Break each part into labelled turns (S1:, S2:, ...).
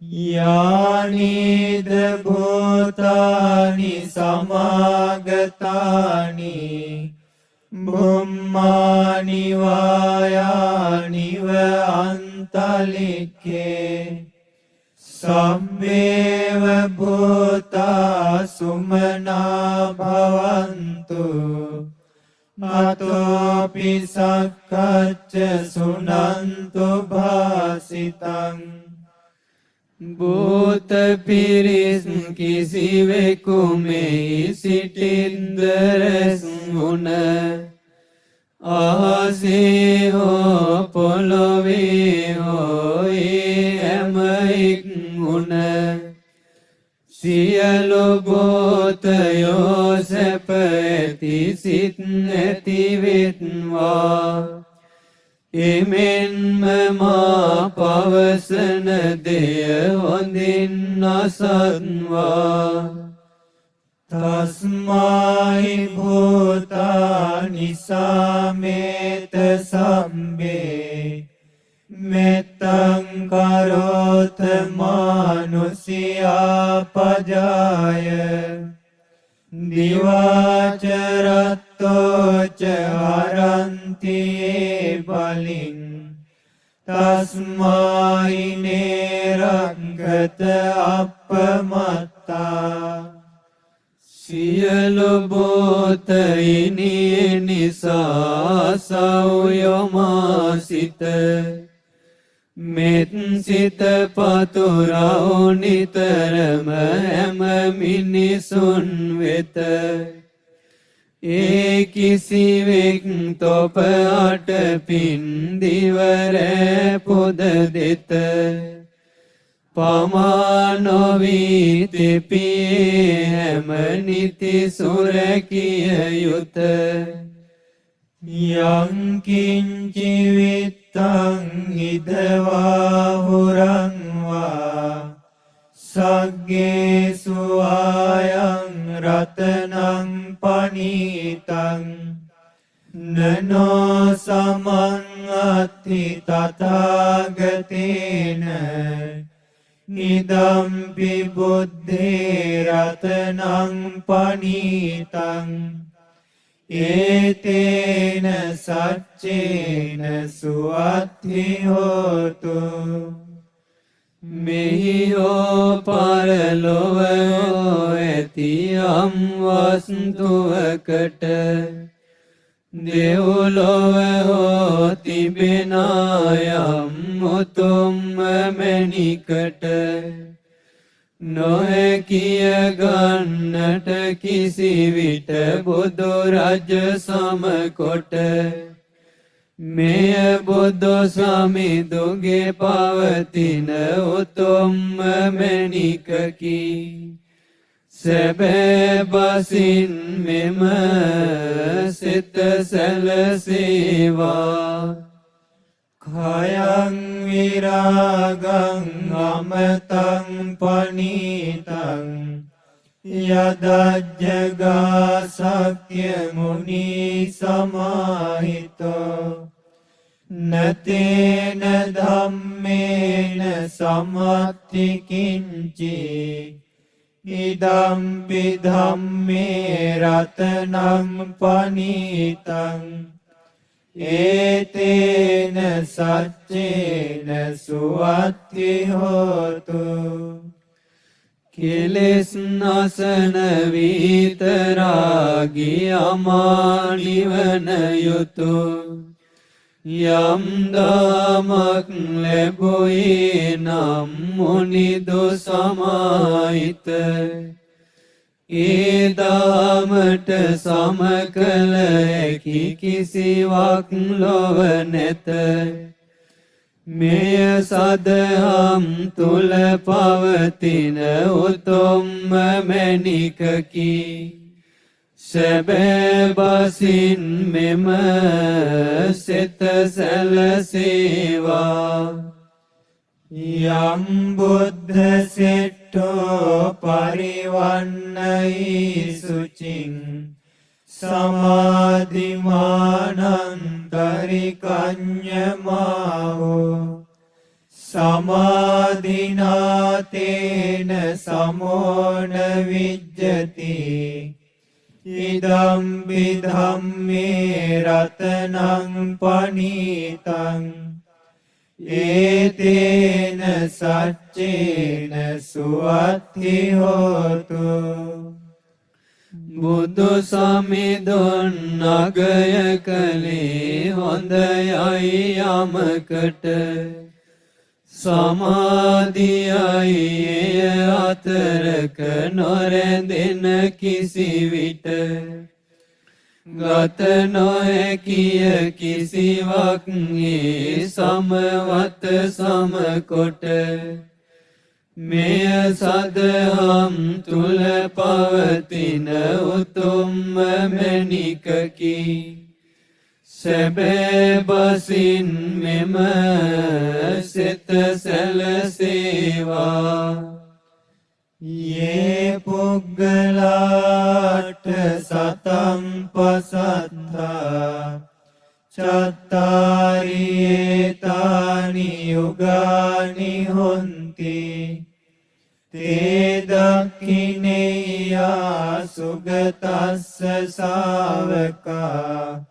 S1: यानीद भूतानि समागतानि भुम्मानि वायानि व अन्तलिखे सब्बेव भूता सुमना भवन्तु अतोऽपि सक्कच्च सुनन्तु भासितम् भूत पिरिस किसिवेकु में सिटिंदर सुन आसे हो पोलोवे हो एमइक मुन सियलो बोतयो सेपति सितनेति वित्वा එමෙන්ම මා පවසන දෙය හොඳින් අසත්වා තස්මයි භූතානි සමේත සම්බේ මෙත්තං කරෝත මානුසියා පජාය දිවාචරත්තෝච හරන්ති බලින් තස්මයි නේරංගත අපමත්තා සියලු බෝතයිනි නිසා සෞයමාසිත මෙත් සිත පතුරවු නිතරම හැම මිනිසුන් වෙත ඒ කිසිවෙක් තොප අටපින් දිවරෑ පුද දෙත පමා නොවී තෙපියේ හැම නිති සුරැකිය යුත යං කිංචි විත්තං ඉදවා හුරං වා සග්ගේසු ආයං රතනං පනීතං නනෝ සමං අත්ථි තථාගතේන ඉදම්පි බුද්ධේ රතනං පනීතං ඒතේන සච්චේන සුවත්ති හෝතු මෙහිෝ පරලොව ඇති යම් වස්තුවකට දෙව්ලොව හෝ තිබෙන යම් උතුම් මැණිකට නොහැකිය ගන්නට කිසිවිට බුදු රජ සමකොට මෙය බුදු සමිඳුගේ පවතින උතුම් මැණිකකි සැබෑ බසින් මෙම සිත සැලසේවා khayang viragang amatang panitang yadajjaga sakya muni samahito natena dhammena samatti kinci idampi dhamme ratanang panitang ඒතේන සච්චේන සුවත්ති හෝතු කෙලෙස් නසන විතරාගී අමා නිවන යුතු යම් දාමක් ලැබුවේ නම් මුනිදු සමාහිත ඒ දාමට සමකල හැකි කිසිවක් ලොව නැත මෙය සදහම් තුල පවතින උතුම් මැණිකකි සැබෑ බසින් මෙම සිත සැලසේවා යම් බුද්ධ සෙට්ඨෝ පරිවන්නයි සුචින් සමාධිමානං තරිකඤ්ඤමාවෝ සමාධිනාතේන සමෝන විජ්ජති ඉදම්පි ධම්මේ රතනං පනීතං ඒතේන සච්චේන සුවත්ති හෝතු බුදු සමිඳුන් අගය කළේ හොඳයයි යමකට සමාධියයි එය අතරක නොරැඳෙන කිසිවිට ගත නොහැකිය කිසිවක් ඒ සමවත සමකොට මෙය සදහම් තුල පවතින උතුම්ම මැණිකකි සැබෑ බසින් මෙම සිත සැලසේවා යේ පුග්ගලාට සතං පසත්තා චත්තාරි ඒතානි යුගානි හොන්ති තේ දක්ඛිනේයා සුගතස්ස ශාවකා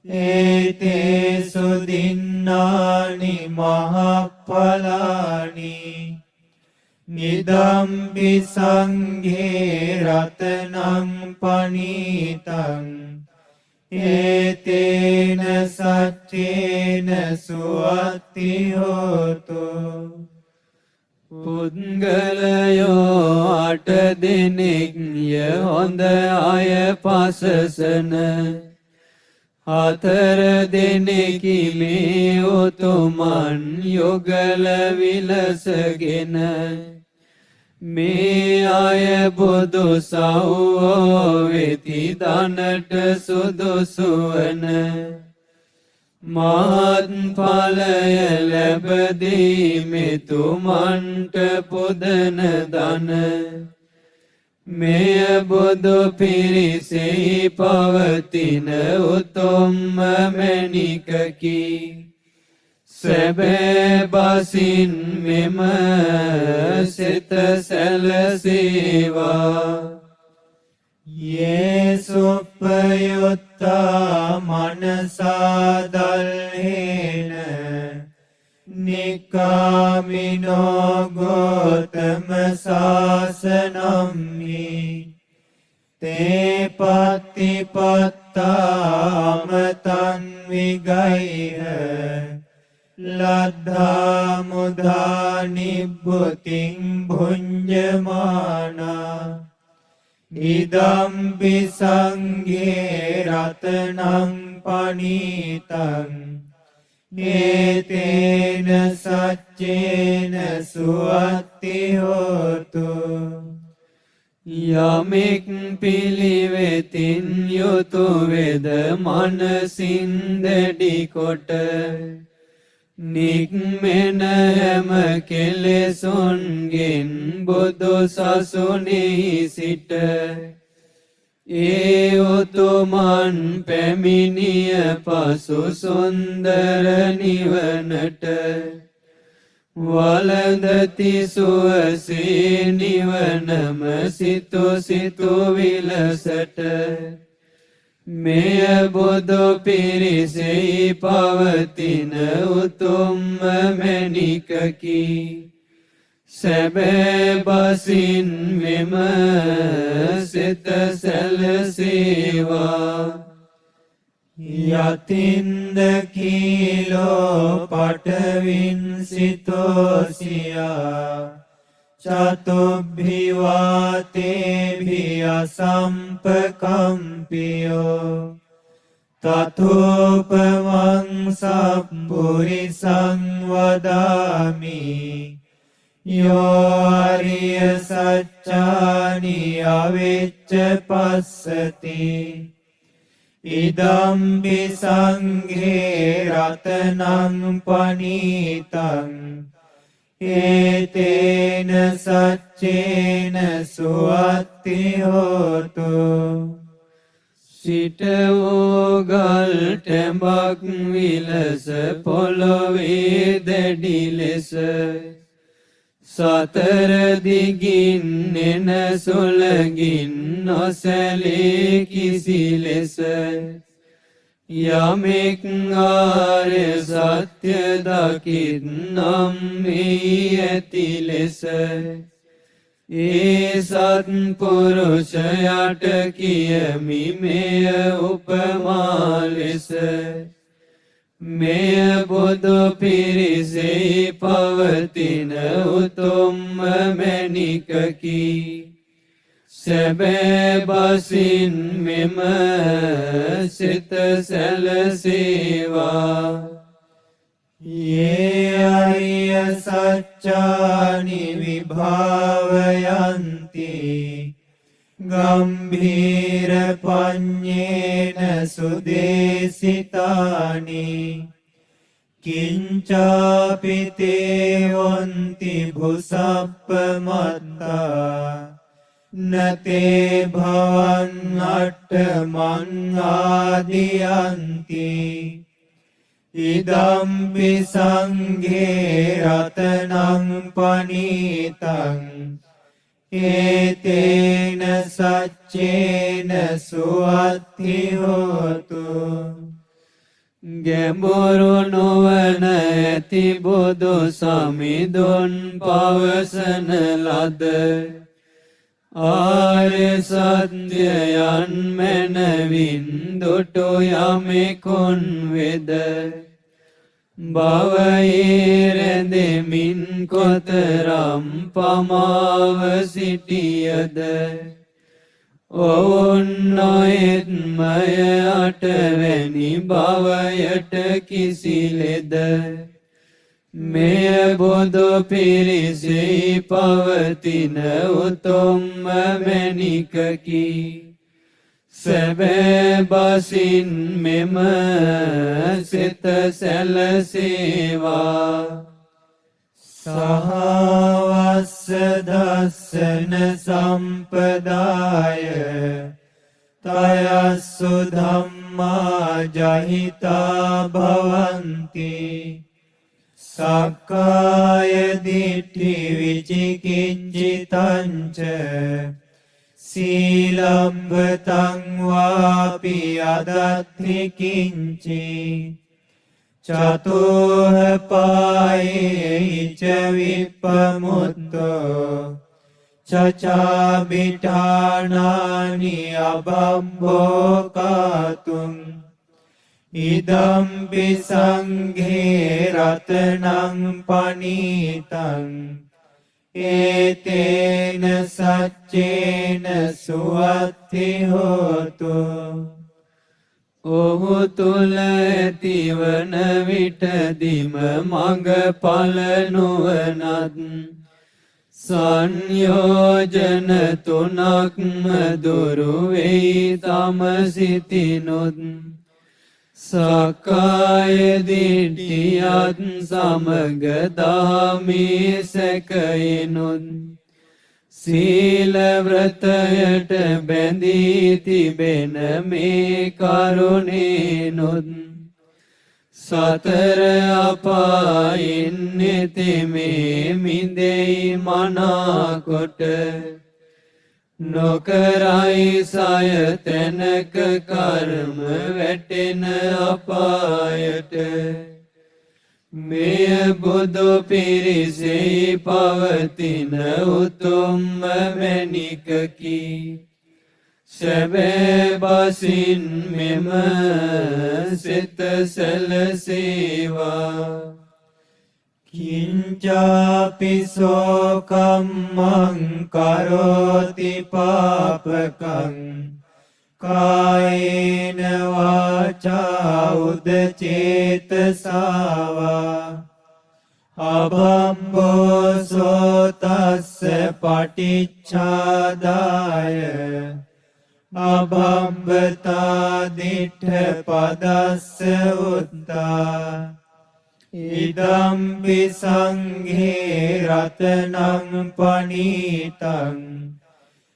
S1: ඒතේසු දින්නානි මහඵලානි නිදම්පි සංඝේ රතනං පනීතං ඒතේන සච්චේන සුවත්ති හෝතු පුද්ගලයෝ 8 දෙනෙක් හොඳ අය පසසන 4 දෙනෙකි මේ උතුමන් යොගල විලසගෙන මේ අය බුදු සව්වෝ වෙති දනට සුදුසු වන මහත් ඵලය ලැබදී තුමන්ට පුදන දන මෙය බුදු පිරිසෙහි පවතින උතුම්ම මැණිකකි සැබෑ බසින් මෙම සිත සැලසේවා යේසුප්පයුත්තා මනසා දල්හේන නිකාමිනෝ ගෝතම සාසනම්හි තේ පත්තිපත්තාමතන් විගයිහ ලද්ධා මුධා නිබ්බුතින් භුඤ්ජමානා ඉදම්පි සංඝේ රතනං පනීතං ඒතේන සච්චේන සුවත්ති හෝතු යමෙක් පිළිවෙතින් යුතු වෙද මනසින් දැඩි කොට නික්මෙන හැම කෙලෙසුන්ගෙන් බුදු සසුනේහි සිට ඒ උතුමන් පැමිණිය පසු සුන්දර නිවනට වළඳති සුවසේ නිවනම සිතු සිතු විලසට මෙය බුදු පිරිසෙහි පවතින උතුම්ම මැණිකකි සැබෑ බසින් මෙම සිත සැලසේවා යතින්ද කීලෝ පඨවින් සිතෝසියා චතුබ්බිවාතේභි අසම්පකම්පියෝ තතෝපමං සප්පුරිසං වදාමි යෝරිය සච්චානි අවෙච්ච පස්සති ඉදම්පි සංඝේ රතනං පනීතං ඒතේන සච්චේන සුවත්ති හෝතු
S2: සිට වූ ගල් ටැඹක් විලස පොළොවේ දැඩි ලෙස සතර දිගින් එන සුළඟින් නොසැලී කිසි ලෙස යමෙක් ආර්ය සත්‍ය දකිත් නම් වී ඇති ලෙස ඒ සත්පුරුෂයාට කියමි මෙය උපමා ලෙස මෙය බුදු පිරිසෙහි පවතින උතුම්ම මැණිකකි සැබෑ බසින් මෙම සිත සැලසේවා
S1: ये आर्य सच्चानि विभावयन्ति गम्भीर पञ्चेन सुदेशितानि किञ्चापि ते वन्ति भुसप्पमत्ता न ते भवन्नट्टमन् आदियन्ति ඉදම්පි සංඝේ රතනං පනීතං ඒතේන සච්චේන සුවත්ති හෝතු
S2: ගැඹුරු නොවන ඇති බුදු සමිඳුන් පවසන ලද ආර්ය සත්‍යයන් මැනවින් දුටු යමෙකුන් වෙද භවයේ රැඳෙමින් කොතරම් පමාව සිටියද ඔවුන් නොයෙත්මය අටවැනි භවයට කිසි ලෙද මෙය බුදු පිරිසෙහි පවතින උතුම්ම මැණිකකි සැබෑ බසින් මෙම සිත සැලසේවා
S1: සහවස්ස දස්සන සම්පදාය තයස්සු ධම්මා ජහිතා භවන්ති සක්කාය දිට්ඨි විචිකිච්ඡිතංච සීලම්බතං වාපි අදත්ථි කිංචි චතුහ පායේ ච විප්පමුත්තෝ චචාබිඨානානි අබම්බෝ කාතුං ඉදම්පි සංඝේ රතනං පනීතං ඒතේන සච්චේන සුවත්ති හෝතු
S2: ඔහු තුල ඇතිවන විටදීම මඟඵල නුවණත් සංයෝජන තුනක්ම දුරු වෙයි තම සිතිනුත් සක්කාය දිට්ඨියත් සමග දාමේ සැකයිනුත් සීල ව්‍රතයට බැඳී තිබෙන මේ කරුණේනුත් සතර අපායින් නිතෙමේ මිදෙයි මනාකොට නොකරයි සය තැනක කර්ම වැටෙන අපායට මෙය බුදු පිරිසෙහි පවතින උතුම්ම මැණිකකි සැබෑ බසින් මෙම සිත සැලසේවා කිංචාපිසෝ කම්මං කරෝති පාපකං කායේන වාචා උදචේතසාවා අභම්බෝ සෝතස්ස පටිච්ඡාදාය අභම්බතා දිඨ පදස්ස උත්තා ඉදම්පි සංඝේ රතනං පනීතං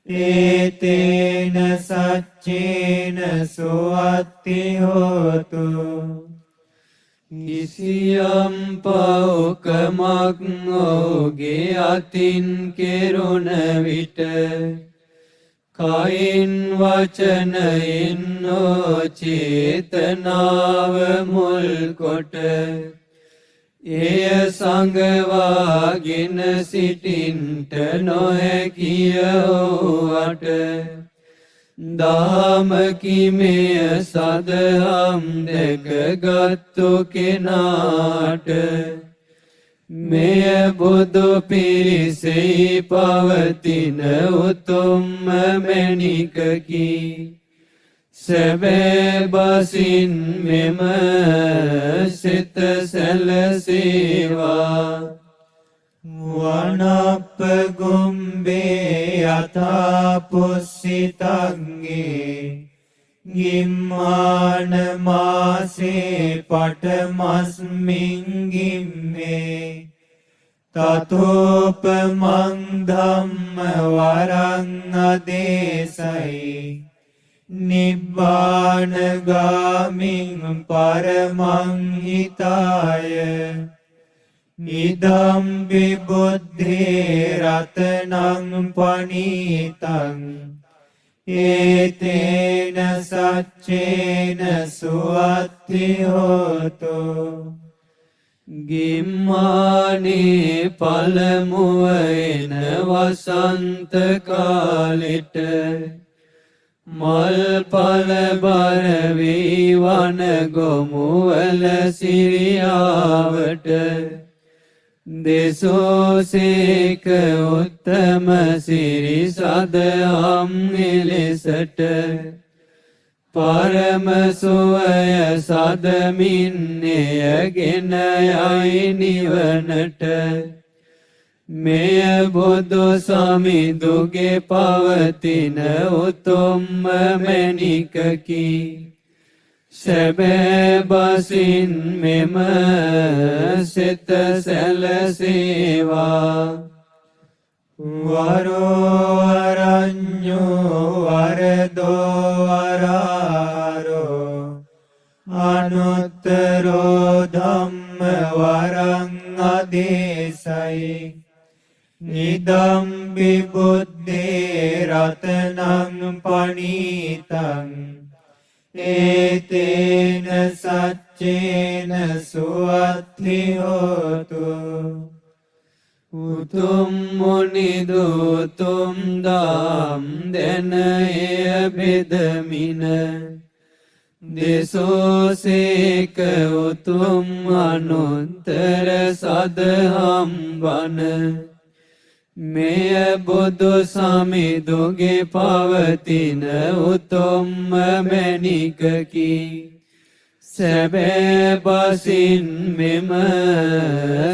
S1: ඒතේන සච්චේන සුවත්ති හෝතු
S2: කිසියම් පව්කමක් ඔහුගේ අතින් කෙරුණ විට කයින් වචනයෙන් හෝ චේතනාව මුල් කොට එය සංගවාගෙන සිටින්ට නොහැකිය වූවට දහමකි මෙය සදහම් දැකගත්තු කෙනාට මෙය බුදු පිරිසෙහි පවතින උතුම්ම මැණිකකි. සැබෑ බසින් මෙම සිත සැලසේවා.
S1: වනප්ප ගුම්බේ යථා පුස්සිතංගේ ගිම්මාන මාසේ පඨමස්මින් ගිම්මේ තතෝපමං ධම්ම වරං අදේසයි නිබ්බානගාමින් පරමං හිතාය ඉදම්බි බුද්ධේ රතනං පනීතං ඒතේන සච්චේන සුවත්ති හෝතු.
S2: ගිම්මානේ පළමුව එන වසන්ත කාලෙට මල් පල බර වී වන ගොමුවල සිරියාවට දෙසෝසේක උත්තම සිරි සදහම් එලෙසට පරම සුවය සදමින් එයගෙන යයි නිවනට මෙය බුදු සමිඳුගේ පවතින උතුම්ම මැණිකකි. සැබෑ බසින් මෙම සිත සැලසේවා.
S1: වරෝ අරඤ්ඤෝ වරදෝ වරාරෝ අනුත්තරෝ ධම්ම වරං අදේසයි ඉදම්බි බුද්ධේ රතනං පනීතං ඒතේන සච්චේන සුවත්ති හෝතු.
S2: උතුම් මුනිදුතුම් දම් දෙන එය බෙදමින දෙසෝසේක උතුම් අනුත්තර සදහම් වන මෙය බුදු සමිඳුගේ පවතින උතුම්ම මැණිකකි. සැබෑ බසින් මෙම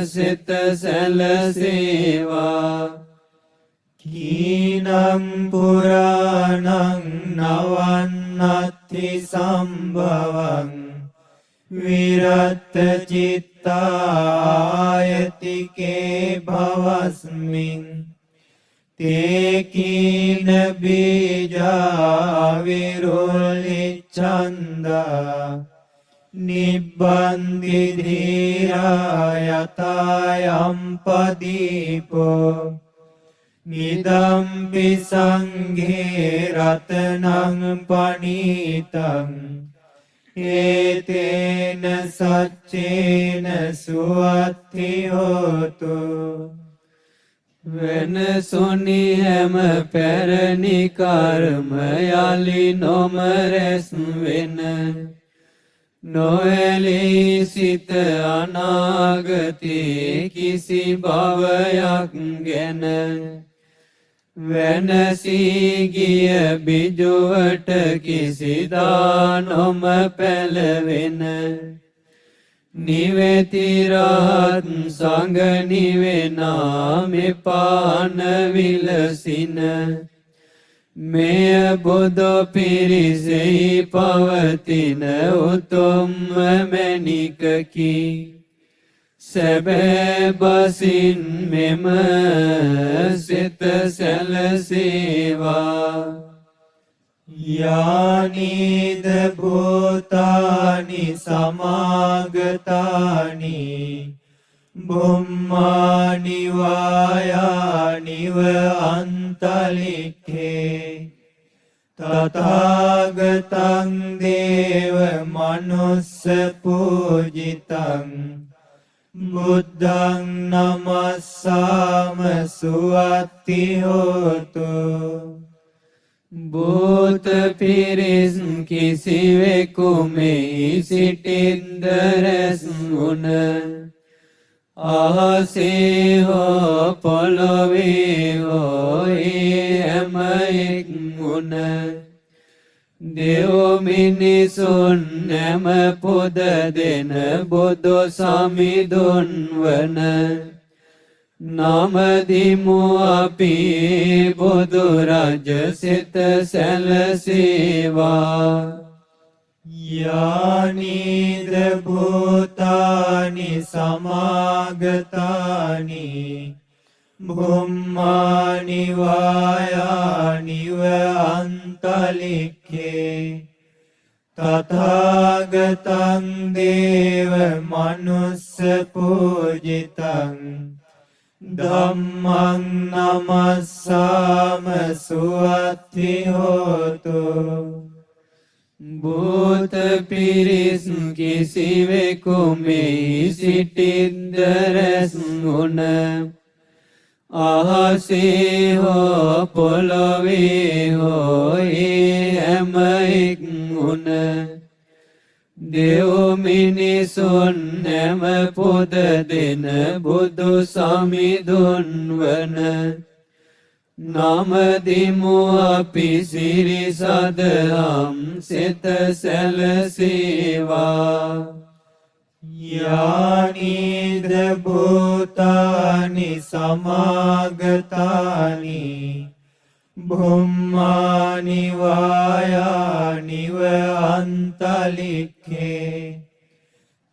S2: සිත සැලසේවා.
S1: කීනං පුරාණං නවන්නත්ති සම්භවං විරත් චිත්තායතිකේ භවස්මින් තේකීන බීජා විරුල්ලිච්ඡන්දා නිබ්බන්දි ධීරා යතයම් පදීපෝ නිදම්බි සංඝේ රතනං පනීතං ඒතේන සච්චේන සුවත්ති හෝතු.
S2: වෙනසොනි හැම පැරණි කර්ම යලි නොම රැස් වෙන නොඇලී සිත අනාගතේ කිසි භවයක් ගැන වෙනසී ගිය බිජුවට කිසිදා නොම පැලවෙන නිවෙති රහත් සංඝ නිවෙනා මෙපාන විලසින මෙය බුදු පිරිසෙහි පවතින උතුම්ම මැණිකකි. සැබෑ බසින් මෙම සිත සැලසේවා
S1: යානිද භූතානි සමාගතානි බුම්මානි වායානිව අන්තලික්ඛේ තථාගතං දේව මනුස්ස පූජිතං බුද්ධං නමස්සාම සුවත්ති හෝතු
S2: භූත පිරිස් කිසිවෙකු මෙහි සිටින්ද රැස් වුණ අහසේ හෝ පොළොවේ හෝ හැම එක් වුණ දෙව් මිනිසුන් හැම පුද දෙන බුදු සමිඳුන් වන නමදිමු අපි බුදු රජ සිත සැලසේවා
S1: යානිද භූතානි සමාගතානි බුම්මානි වායානිව අන්තලික්ඛේ තථාගතං දේව මනුස්ස පූජිතං ධම්මං නමස්සාම සුවත්ති හෝතු
S2: භූත පිරිස් කිසිවෙකු මෙහි සිටින්ද රැස් වුණ අහසේ හෝ පොළොවේ හෝ හැම එක් වුණ දෙව් මිනිසුන් හැම පුද දෙන බුදු සමිඳුන් වන නමදිමු අපි සිරි සදහම් සිත සැලසේවා
S1: යානිද භූතානි සමාගතානි බුම්මානි වායානිව අන්තලික්ඛේ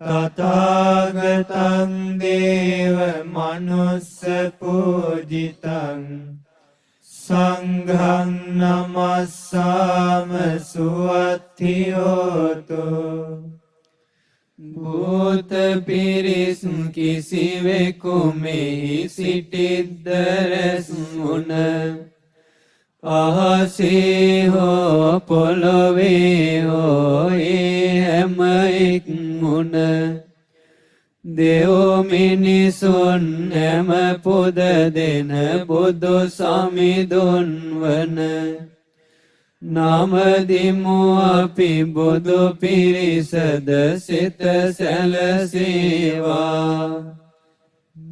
S1: තථාගතං දේව මනුස්ස පූජිතං සංඝං නමස්සාම සුවත්ති හෝතු
S2: භූත පිරිස් කිසිවෙකු මෙහි සිටිද්ද රැස් වුණ අහසේ හෝ පොළොවේ හෝ හැම එක් වුණ දෙව් මිනිසුන් හැම පුද දෙන බුදු සමිඳුන් වන නමදිමු අපි බුදු පිරිසද සිත සැලසේවා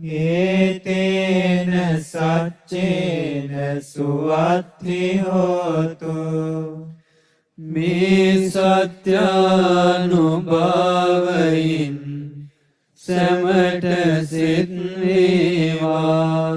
S1: ඒතේන සච්චේන සුවත්ති හෝතු
S2: මේ සත්‍යානුභවයෙන් සැමට සිත් වේවා